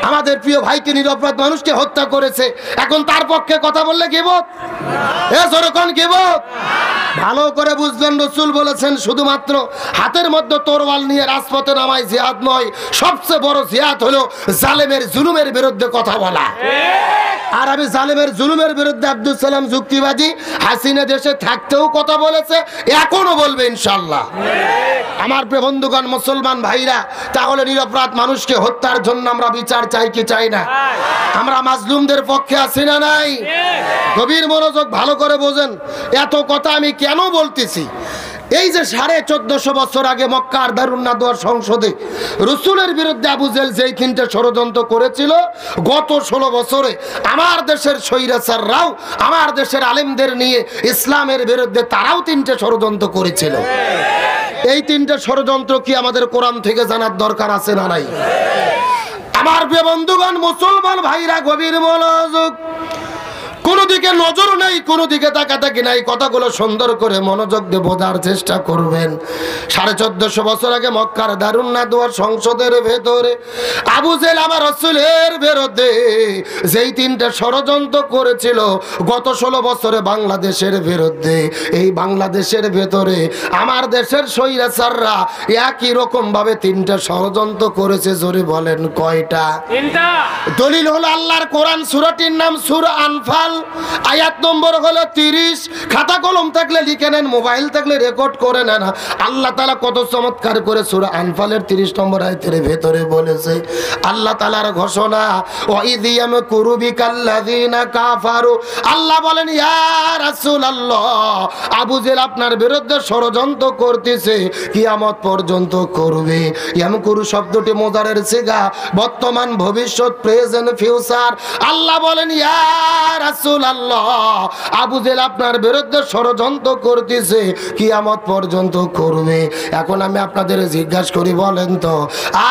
আমাদের প্রিয় ভাইকে নিরপরাধ মানুষকে হত্যা করেছে, এখন তার পক্ষে কথা বললে গীবত? এ জোরকন গীবত? ভালো করে বুঝবেন, রাসূল বলেছেন শুধুমাত্র হাতের মধ্যে তরোয়াল নিয়ে রাজপথে নামায় জিহাদ নয়, সবচেয়ে বড় জিহাদ হলো জালেমের জুলুমের বিরুদ্ধে কথা বলা। আর আমি জালেমের জুলুমের বিরুদ্ধে আব্দুল সালাম যুক্তিবাদী, হাসিনা দেশে থাকতেও কথা বলেছে, এখনো বলবে ইনশাআল্লাহ। আমার প্রিয় বন্ধুগণ, মুসলমান ভাইরা, তাহলে নিরপরাধ মানুষকে হত্যার জন্য আমরা বিচার চাই কি চাই না? আমরা মাজলুমদের পক্ষে আছি না নাই? গভীর মনোযোগ, ভালো করে বোঝেন এত কথা আমি কেন বলতেছি। এই যে 1450 বছর আগে মক্কার দারুন নাদওয়ার সংসদে রাসূলের বিরুদ্ধে আবু জেহেল যেই তিনটে ষড়যন্ত্র করেছিল, গত 16 বছরে আমার দেশের স্বৈরাচাররাও আমার দেশের আলেমদের নিয়ে ইসলামের বিরুদ্ধে তারাও তিনটে ষড়যন্ত্র করেছিল। এই তিনটে ষড়যন্ত্র কি আমাদের কোরআন থেকে জানার দরকার আছে না নাই? আমার প্রিয় বন্ধুগণ, মুসলমান ভাইরা, গভীর মনোযোগ, কোনো দিকে নজর নেই, কোনো দিকে তাকাতাকি নাই, কথাগুলো সুন্দর করে মনোযোগ দিয়ে বোঝার চেষ্টা করবেন। 1450 বছর আগে মক্কার দারুন নাদওয়ার সংসদের ভেতরে আবু জেহেল আমার রাসূলের বিরুদ্ধে যেই তিনটা ষড়যন্ত্র করেছিল, গত 16 বছরে বাংলাদেশের বিরুদ্ধে, এই বাংলাদেশের ভেতরে আমার দেশের স্বৈরাচাররা একই রকম ভাবে তিনটা ষড়যন্ত্র করেছে। জোরে বলেন কয়টা? তিনটা। দলিল হলো আল্লাহর কোরআন, সূরাটির নাম সূরা আনফাল, আয়াত নম্বর হলো 30। খাতা কলম থাকলে লিখে নেন, মোবাইল থাকলে রেকর্ড করে নেন। আল্লাহ তাআলা কত চমৎকার করে সূরা আনফালের 30 নম্বর আয়াতের ভেতরে বলেছে, আল্লাহ তাআলার ঘোষণা, ওয়াইদ ইয়ামকুরু বিকাল্লাযিনা কাফারু। আল্লাহ বলেন, ইয়া রাসূলুল্লাহ, আবু জেহেল আপনার বিরুদ্ধে ষড়যন্ত্র করতেছে, কিয়ামত পর্যন্ত করবে। ইয়ামকুরু শব্দটি মুজারের সিগা, বর্তমান, ভবিষ্যৎ, প্রেজেন্ট, ফিউচার। আল্লাহ বলেন, ইয়া রাসূলুল্লাহ, আবু জেহেল আপনার বিরুদ্ধে ষড়যন্ত্র করতেছে, কিয়ামত পর্যন্ত করবে। এখন আমি আপনাদের জিজ্ঞাসা করি, বলেন তো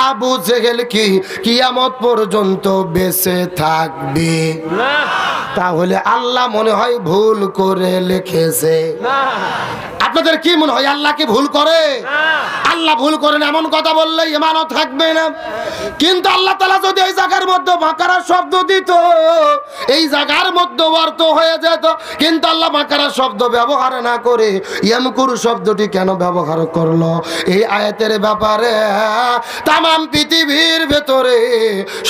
আবু জেহেল কি কিয়ামত পর্যন্ত বেঁচে থাকবে? না। তাহলে আল্লাহ মনে হয় ভুল করে লিখেছে। না। আপনাদের কি মনে হয় আল্লাহ কি ভুল করে? আল্লাহ ভুল করেন এমন কথা বললে ঈমানও থাকবে না। কিন্তু আল্লাহ তাআলা যদি এই জায়গার মধ্যে মাকারা শব্দ দিত, এই জায়গার মধ্যে অর্থ হয়ে যেত, কিন্তু আল্লাহ মাকারা শব্দ ব্যবহার না করে ইয়ামকুরু শব্দটি কেন ব্যবহার করলো? এই আয়াতের ব্যাপারে তামাম পৃথিবীর ভেতরে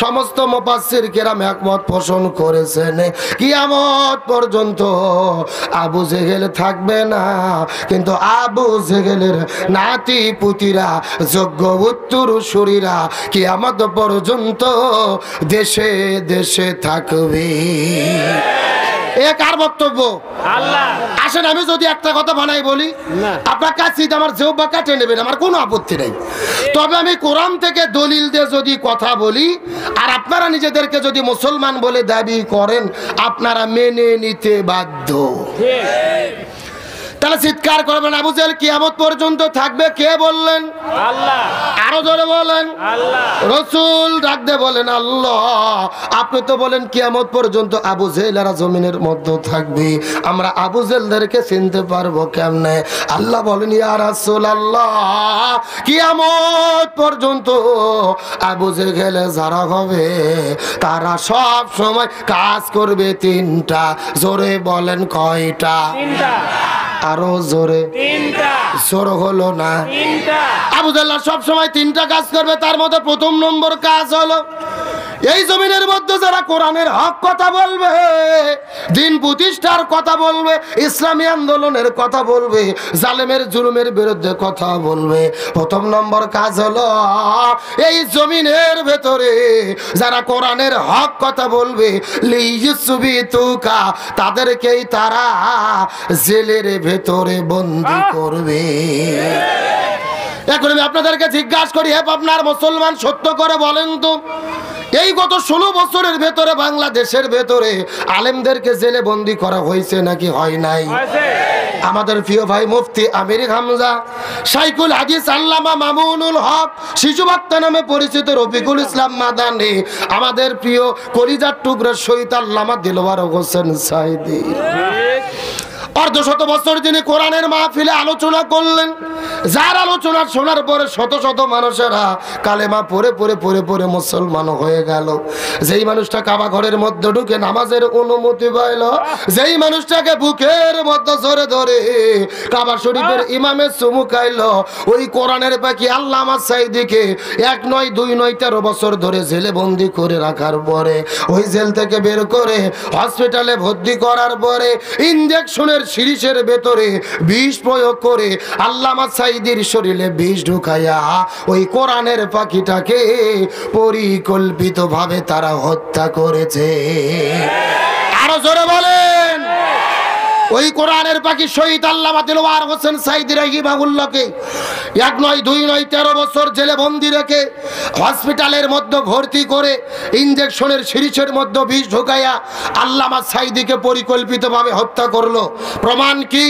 সমস্ত মুফাসসির কেরাম একমত পোষণ করেছেন, কিয়ামত পর্যন্ত আবু জেহেল থাকবে না, কিন্তু আবু জেহেলের নাতি পুতিরা, যোগ্য উত্তরসূরিরা কিয়ামত পর্যন্ত দেশে দেশে থাকবে। এ কার বক্তব্য? আল্লাহ। আসেন আমি যদি একটা কথা বানাই বলি, আপনার কাছে আমার জিহ্বা কাটে নেবেন, আমার কোনো আপত্তি নেই। তবে আমি কোরআন থেকে দলিল দিয়ে যদি কথা বলি, আর আপনারা নিজেদেরকে যদি মুসলমান বলে দাবি করেন, আপনারা মেনে নিতে বাধ্য। তাহলে চিৎকার করবেন, আবু জেহেল কিয়ামত পর্যন্ত থাকবে। কে বললেন? আল্লাহ। আরো জোরে বলেন আল্লাহ। রাসূল ডাক দিয়ে বলেন, আল্লাহ। আপনি তো বলেন কিয়ামত পর্যন্ত আবু জেহেলরা জমিনের মধ্যে থাকবে, আমরা আবু জেহেলদেরকে চিনতে পারবো কেমনে? আল্লাহ বলেন, ইয়া রাসূলুল্লাহ, কিয়ামত পর্যন্ত আবু জেহেল যারা হবে তারা সব সময় কাজ করবে তিনটা। জোরে বলেন কয়টা? তিনটা। আরো জোরে? তিনটা। জোর হলো না? তিনটা। আবু জেহেল সব সময় তিনটা কাজ করবে। তার মধ্যে প্রথম নম্বর কাজ হলো, এই জমিনের মধ্যে যারা কোরআনের হক কথা বলবে, দিন প্রতিষ্ঠার কথা বলবে, ইসলামী আন্দোলনের কথা বলবে, জালেমের জুলুমের বিরুদ্ধে কথা বলবে, প্রথম নম্বর কাজ হলো এই জমিনের ভেতরে যারা কোরআনের হক কথা বলবে, লিইসবিতুকা, তাদেরকেই তারা জেলের ভেতরে বন্দী করবে। এখন আমি আপনাদেরকে জিজ্ঞাসা করি, হে আপনার মুসলমান, সত্য করে বলেন তো, এই গত 16 বছরের ভেতরে বাংলাদেশের ভেতরে আলেমদেরকে জেলে বন্দী করা হয়েছে নাকি হয় নাই? আমাদের প্রিয় ভাই মুফতি আমির হামজা, শাইখুল হাদিস আল্লামা মামুনুল হক, শিশু বক্তা নামে পরিচিত রফিকুল ইসলাম মাদানী, আমাদের প্রিয় কলিজার টুকরা শহীদ আল্লামা দিলওয়ার হোসেন সাইদি, অর্ধশত বছর যিনি কোরআনের মাহফিলে আলোচনা করলেন, যার আলোচনা শোনার পরে শত শত মানুষেরা কালেমা পড়ে পড়ে পড়ে পড়ে মুসলমান হয়ে গেল। যেই মানুষটা কাবা ঘরের মধ্যে ঢুকে নামাজের অনুমতি পাইল, যেই মানুষটাকে বুকের মধ্যে ধরে ধরে কাবা শরীফের ইমামে চুমু খাইল, ওই কোরআনের পাখি আল্লামা সাঈদীকে 1 নয় 2 নয় 13 বছর ধরে জেলে বন্দি করে রাখার পরে, ওই জেল থেকে বের করে হসপিটালে ভর্তি করার পরে ইনজেকশনের সিরিজের ভেতরে বিষ প্রয়োগ করে আল্লামা সাঈদীর শরীরে বিষ ঢুকাইয়া ওই কোরআনের পাখিটাকে পরিকল্পিতভাবে তারা হত্যা করেছে। আরো জোরে বলেন। ওই কোরআনের পাখি শহীদ আল্লামা দিলওয়ার হোসেন সাঈদী রাহিমাহুল্লাহকে 1 নয় 2 নয় 13 বছর জেলে বন্দি রেখে হসপিটালের মধ্যে ভর্তি করে ইনজেকশনের সিরিজের মধ্যে বিষ ঢুকাইয়া আল্লামা সাঈদীকে পরিকল্পিতভাবে হত্যা করলো। প্রমাণ কি?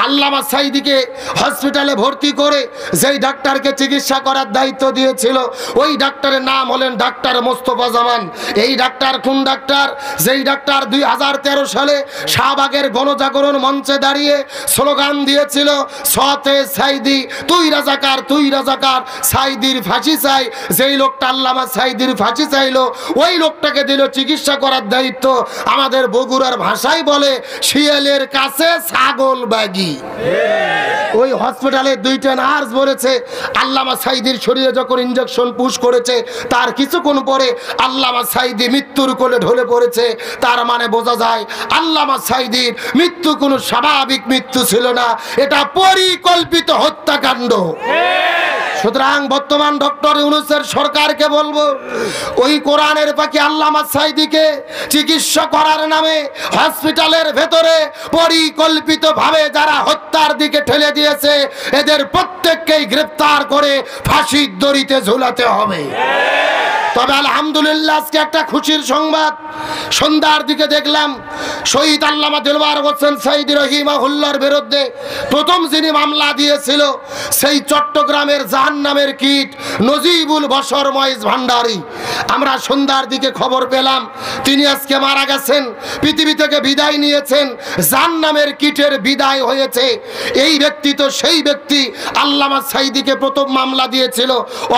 আল্লামা সাঈদীকে হসপিটালে ভর্তি করে যেই ডাক্তারকে চিকিৎসা করার দায়িত্ব দিয়েছিল, ওই ডাক্তারের নাম হলেন ডাক্তার মোস্তফা জামান। এই ডাক্তার কোন ডাক্তার? যেই ডাক্তার 2013 সালে শাহবাগের গণজাগরণ মঞ্চে দাঁড়িয়ে স্লোগান দিয়েছিল, সতে সাঈদী তুই রাজাকার, তুই রাজাকার, সাঈদীর ফাঁসি চাই। যেই লোকটা আল্লামা সাঈদীর ফাঁসি চাইলো, ওই লোকটাকে দিল চিকিৎসা করার দায়িত্ব। আমাদের বগুড়ার ভাষায় বলে শিয়ালের কাছে ছাগল বাগি। ওই হসপিটালে 2টা নার্স বলেছে আল্লামা সাঈদীর শরীরে যখন ইনজেকশন পুশ করেছে, তার কিছুক্ষণ পরে আল্লামা সাঈদী মৃত্যুর কোলে ঢলে পড়েছে। তার মানে বোঝা যায় আল্লামা সাঈদীর মৃত্যু কোনো স্বাভাবিক মৃত্যু ছিল না, এটা পরিকল্পিত হত্যাকাণ্ড। সুতরাং বর্তমান ডক্টর ইউনূসের সরকারকে বলবো, ওই কোরআনের পাখি আল্লামা সাঈদীকে চিকিৎসা করার নামে হসপিটালের ভেতরে পরিকল্পিতভাবে যারা হত্যার দিকে ঠেলে দিয়েছে, এদের প্রত্যেককেই গ্রেফতার করে ফাঁসির দড়িতে ঝুলাতে হবে। তবে আলহামদুলিল্লাহ আজকে একটা খুশির সংবাদ, সন্ধ্যার দিকে দেখলাম শহীদ আল্লামা দিলওয়ার হোসেন সাঈদী রাহিমাহুল্লাহর বিরুদ্ধে প্রথম যিনি মামলা দিয়েছিল, সেই চট্টগ্রামের জাহান্নামের কীট নজিবুল বশর ময়েজ ভান্ডারী, আমরা সন্ধ্যার দিকে খবর পেলাম তিনি আজকে মারা গেছেন, পৃথিবী থেকে বিদায় নিয়েছেন, জাহান্নামের কীটের বিদায় হয়েছে। এই ব্যক্তি তো সেই ব্যক্তি আল্লামা সাঈদীকে প্রথম মামলা দিয়েছিল।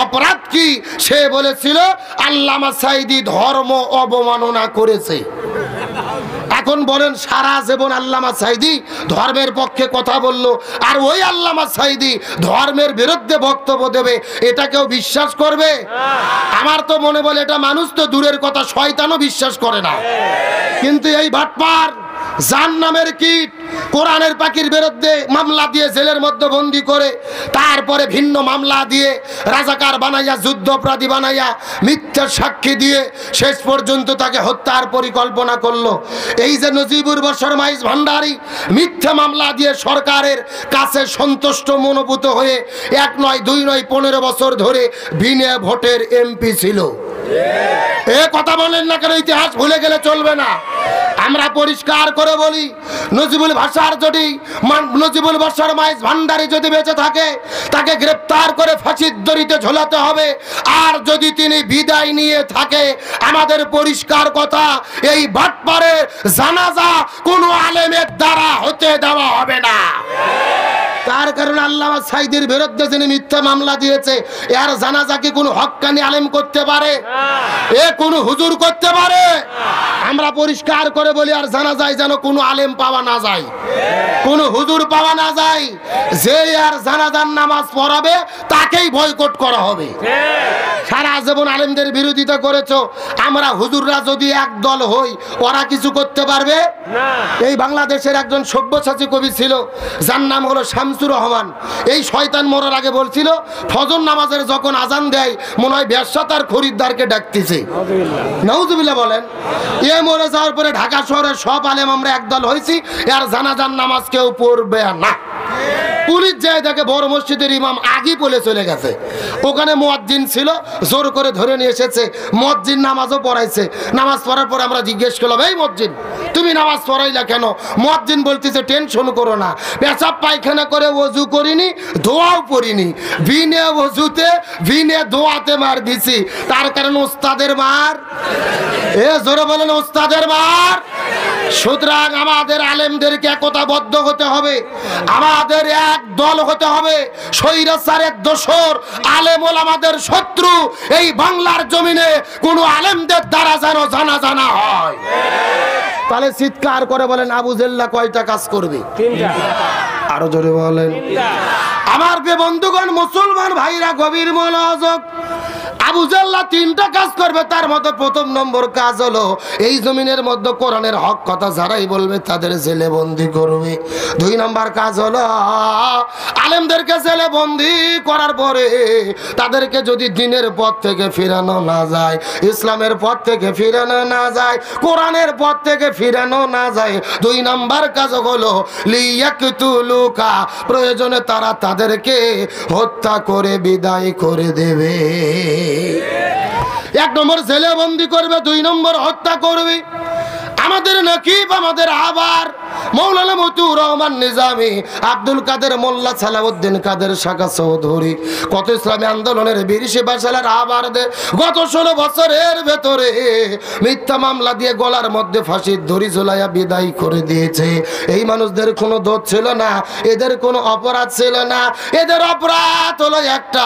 অপরাধ কি? সে বলেছিল আল্লামা সাঈদী ধর্ম অবমাননা করেছে। এখন বলেন সারা জীবন আল্লামা সাঈদী ধর্মের পক্ষে কথা বলল, আর ওই আল্লামা সাঈদী ধর্মের বিরুদ্ধে বক্তব্য দেবে, এটা কেউ বিশ্বাস করবে? আমার তো মনে বলে এটা মানুষ তো দূরের কথা, শয়তানও বিশ্বাস করে না। কিন্তু এই বাটপার জাহান্নামের কীট কোরআনের পাখির বিরুদ্ধে মামলা দিয়ে জেলের মধ্যে বন্দি করে, তারপরে ভিন্ন মামলা দিয়ে রাজাকার বানাইয়া, যুদ্ধ অপরাধী বানাইয়া, মিথ্যা সাক্ষী দিয়ে শেষ পর্যন্ত তাকে হত্যার পরিকল্পনা করলো। এই যে নজিবুল বশর ময়েজ ভান্ডারী মিথ্যা মামলা দিয়ে সরকারের কাছে সন্তুষ্ট মনোভূত হয়ে 1 নয় 2 নয় 15 বছর ধরে বিনা ভোটের এমপি ছিল। এ কথা বলেন না কেন? ইতিহাস ভুলে গেলে চলবে না। আমরা পরিষ্কার করে বলি, নজিবুল বশর ময়েজ ভান্ডারী যদি বেঁচে থাকে, তাকে গ্রেফতার করে ফাঁসির দড়িতে ঝোলাতে হবে। আর যদি তিনি বিদায় নিয়ে থাকে, আমাদের পরিষ্কার কথা, এই বাটপারের জানাজা কোনো আলেমের দ্বারা হতে দেওয়া হবে না। তার কারণ আল্লামা সাঈদীর বিরুদ্ধে যিনি মিথ্যা মামলা দিয়েছে, এর জানাজা কি কোনো হক্কানি আলেম করতে পারে? এ কোনো হুজুর করতে পারে? আমরা পরিষ্কার করে বলি, আর জানাজায় যেন কোনো আলেম পাওয়া না যায়, কোনো হুজুর পাওয়া না যায়। যে আর জানাজার নামাজ পড়াবে তাকেই বয়কট করা হবে। সারা জীবন আলেমদের বিরোধিতা করেছো, আমরা হুজুররা যদি এক দল হই, ওরা কিছু করতে পারবে না। এই বাংলাদেশের একজন সব্যসাচী কবি ছিল, যার নাম হলো শামসুর রহমান। এই শয়তান মরার আগে বলছিল, ফজর নামাজের যখন আজান দেয় মনে হয় ব্যবসা তার খরিদ্দারকে ডাকতেছে। নাউজুবিল্লাহ বলেন। এ মরে যাওয়ার পরে ঢাকা শহরের সব আলেম আমরা একদল হয়েছি, আর জানাজার নামাজ কেউ পড়বে না। পুলিশ যায় দেখে বড় মসজিদের ইমাম আগেই বলে চলে গেছে। ওখানে মুয়াজ্জিন ছিল, জোর করে ধরে নিয়ে এসেছে। মুয়াজ্জিন নামাজও পড়াইছে। নামাজ পড়ার পর আমরা জিজ্ঞেস করলাম, এই মুয়াজ্জিন তুমি নামাজ পড়াইলা কেন? মুয়াজ্জিন বলতেছে, টেনশন করো না, পেশাব পায়খানা করে ওযু করিনি, দোয়াও পড়িনি, বিনে ওযুতে বিনে দোয়াতে মার দিছি। তার কারণ ওস্তাদের মার। এ জোরে বলেন ওস্তাদের মার। সুতরাং আমাদের আলেমদেরকে একতাবদ্ধ হতে হবে, আমাদের এক দল হতে হবে। স্বৈরাচারের দোসর আলেম ওলামাদের শত্রু এই বাংলার জমিনে কোন আলেমদের দ্বারা যেন জানা জানা হয়। তাহলে চিৎকার করে বলেন আবু জেল্লা কয়টা কাজ করবে? আরো জোরে বলেন। আমার প্রিয় বন্ধুগণ, মুসলমান ভাইরা গভীর মনোযোগ। আবু জাল্লা তিনটা কাজ করবে, তার মধ্যে প্রথম নম্বর কাজ হলো এই জমিনের মধ্যে কোরআনের হক কথা যারাই বলবে তাদের জেলে বন্দি করবে। দুই নম্বর কাজ হলো আলেমদেরকে জেলে বন্দি করার পরে তাদেরকে যদি দিনের পথ থেকে ফিরানো না যায়, ইসলামের পথ থেকে ফিরানো না যায়, কোরআনের পথ থেকে ফিরানো না যায়, দুই নম্বর কাজ হলো লিয়াকতুলুকা, প্রয়োজনে তারা তাদেরকে হত্যা করে বিদায় করে দেবে। এক নম্বর জেলে বন্দি করবে, দুই নম্বর হত্যা করবে। আমাদের নকিব, আমাদের আবার মৌলানা মতিউর রহমান নিজামী, আব্দুল কাদের মোল্লা, সালাউদ্দিন কাদের শাখা চৌধুরী কত ইসলামী আন্দোলনের বীর সিপাহীর আবারদের গত 16 বছরের ভেতরে মিথ্যা মামলা দিয়ে গলার মধ্যে ফাঁসির দড়ি ঝুলাইয়া বিদায় করে দিয়েছে। এই মানুষদের কোনো দোষ ছিল না, এদের কোনো অপরাধ ছিল না। এদের অপরাধ হলো একটা,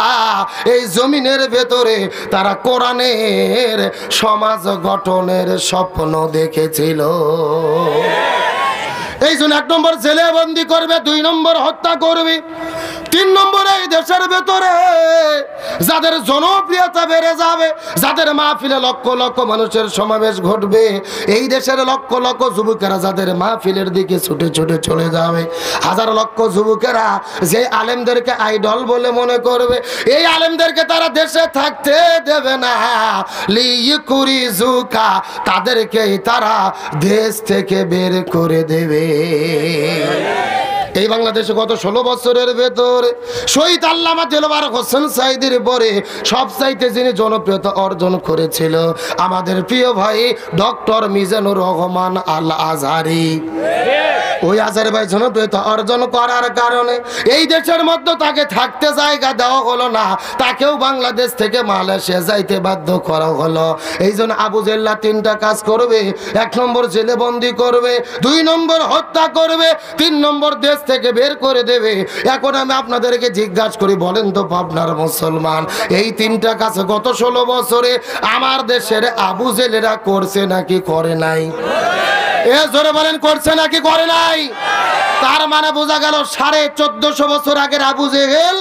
এই জমিনের ভেতরে তারা কোরআনের সমাজ গঠনের স্বপ্ন দেখেছিল। এই জন্য এক নম্বর জেলে বন্দি করবে, দুই নম্বর হত্যা করবে, তিন নম্বরে এই দেশের ভেতরে যাদের জনপ্রিয়তা বেড়ে যাবে, যাদের মাহফিলে লক্ষ লক্ষ মানুষের সমাবেশ ঘটবে, এই দেশের লক্ষ লক্ষ যুবকেরা যাদের মাহফিলের দিকে ছুটে ছুটে চলে যাবে, হাজার লক্ষ যুবকেরা যে আলেমদেরকে আইডল বলে মনে করবে, এই আলেমদেরকে তারা দেশে থাকতে দেবে না। লিইকুরিজুকা, তাদেরকে তারা দেশ থেকে বের করে দেবে। এই বাংলাদেশে গত 16 বছরের ভেতরে শহীদ আল্লামা দেলওয়ার হোসেন সাইদির পরে সবচাইতে যিনি জনপ্রিয়তা অর্জন করেছিল আমাদের প্রিয় ভাই ডক্টর মিজানুর রহমান আল আজহারি। ওই আজহারি ভাই জনপ্রিয়তা অর্জন করার কারণে এই দেশের মধ্যে তাকে থাকতে জায়গা দেওয়া হলো না, তাকেও বাংলাদেশ থেকে মালয়েশিয়া যাইতে বাধ্য করা হলো। এই জন্য আবু জেল্লা তিনটা কাজ করবে, এক নম্বর জেলে বন্দি করবে, দুই নম্বর হত্যা করবে, তিন নম্বর দেশ থেকে বের করে দেবে। এখন আমি আপনাদেরকে জিজ্ঞাসা করি, বলেন তো পাবনার মুসলমান, এই তিনটা কাজ গত 16 বছরে আমার দেশের আবু জেলেরা করছে নাকি করে নাই? এ জোরে বলেন, করছে নাকি করে নাই? তার মানে বোঝা গেল 1450 বছর আগের আবু জেহেল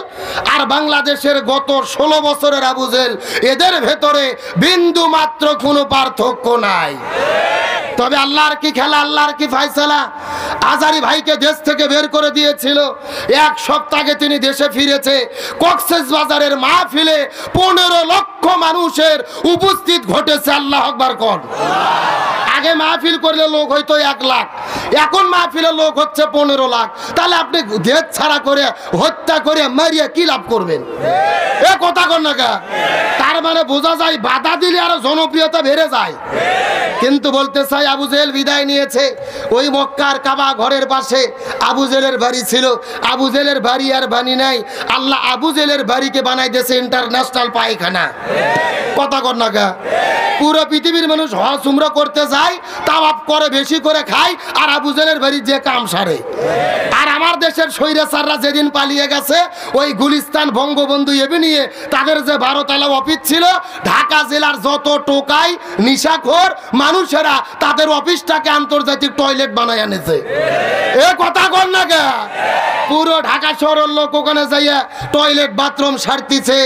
আর বাংলাদেশের গত 16 বছরের আবু জেহেল, এদের ভেতরে বিন্দু মাত্র কোনো পার্থক্য নাই। তবে আল্লাহর কি খেলা, আল্লাহর কি ফয়সালা। আজহারি ভাইকে দেশ থেকে বের করে দিয়েছিল, এক সপ্তাহে তিনি দেশে ফিরেছে। কক্সবাজারের মাহফিলে 15 লক্ষ মানুষের উপস্থিত ঘটেছে। আল্লাহু আকবার কোন। আগে মাহফিল করলে লোক হয়তো 1 লাখ, এখন মাহফিলে লোক হচ্ছে 15 লাখ। তাহলে আপনি দেশ ছাড়া করে হত্যা করে মারিয়া কি লাভ করবেন? এ কথা কর না কা। তার মানে বোঝা যায় বাধা দিলে আরো জনপ্রিয়তা বেড়ে যায়। কিন্তু বলতে চাই আবু জেহেল বিদায় নিয়েছে। ওই মক্কার কাবা ঘরের পাশে আবু জেহেলের বাড়ি ছিল। আবু জেহেলের বাড়ি আর বানি নাই, আল্লাহ আবু জেহেলের বাড়িকে বানাই দিয়েছে ইন্টারন্যাশনাল পায়খানা। কথা কর না কা। পুরো পৃথিবীর মানুষ হজ উমরা করতে যায়, তাওয়াফ করে, বেশি করে খায়, আর আবু জেহেলের বাড়ি যে কাম সারে। আর আমার দেশের স্বৈরাচাররা যেদিন পালিয়ে গেছে, ওই গুলিস্তান বঙ্গবন্ধু এভিনিউয়ে তাদের যে 12 তলা অফিস ছিল, ঢাকা জেলার যত টোকাই নিশাখোর মানুষেরা তাদের অফিসটাকে আন্তর্জাতিক টয়লেট বানায় আনেছে। এ কথা কর না কে। পুরো ঢাকা শহরের লোক ওখানে যাইয়া টয়লেট বাথরুম সারতিছে।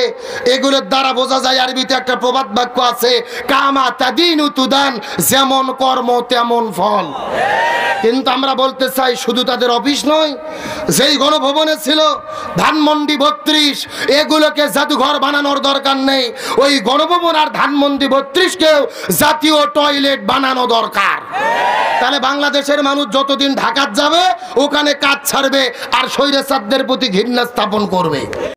এগুলোর দ্বারা বোঝা যায় আরবিতে একটা প্রবাদ বাক্য আছে, কামা তাদিনু তুদান, যেমন কর্ম তেমন ফল। কিন্তু আমরা বলতে চাই শুধু তাদের অফিস নয়, যেই গণভবনে ছিল ধানমন্ডি 32, এগুলোকে জাদুঘর বানানোর দরকার নেই। ওই গণভবন আর ধানমন্ডি 32কেও জাতীয় টয়লেট বানানো দরকার। তাহলে বাংলাদেশের মানুষ যতদিন ঢাকা যাবে ওখানে কাজ ছাড়বে আর স্বৈরাচারদের প্রতি ঘৃণা স্থাপন করবে।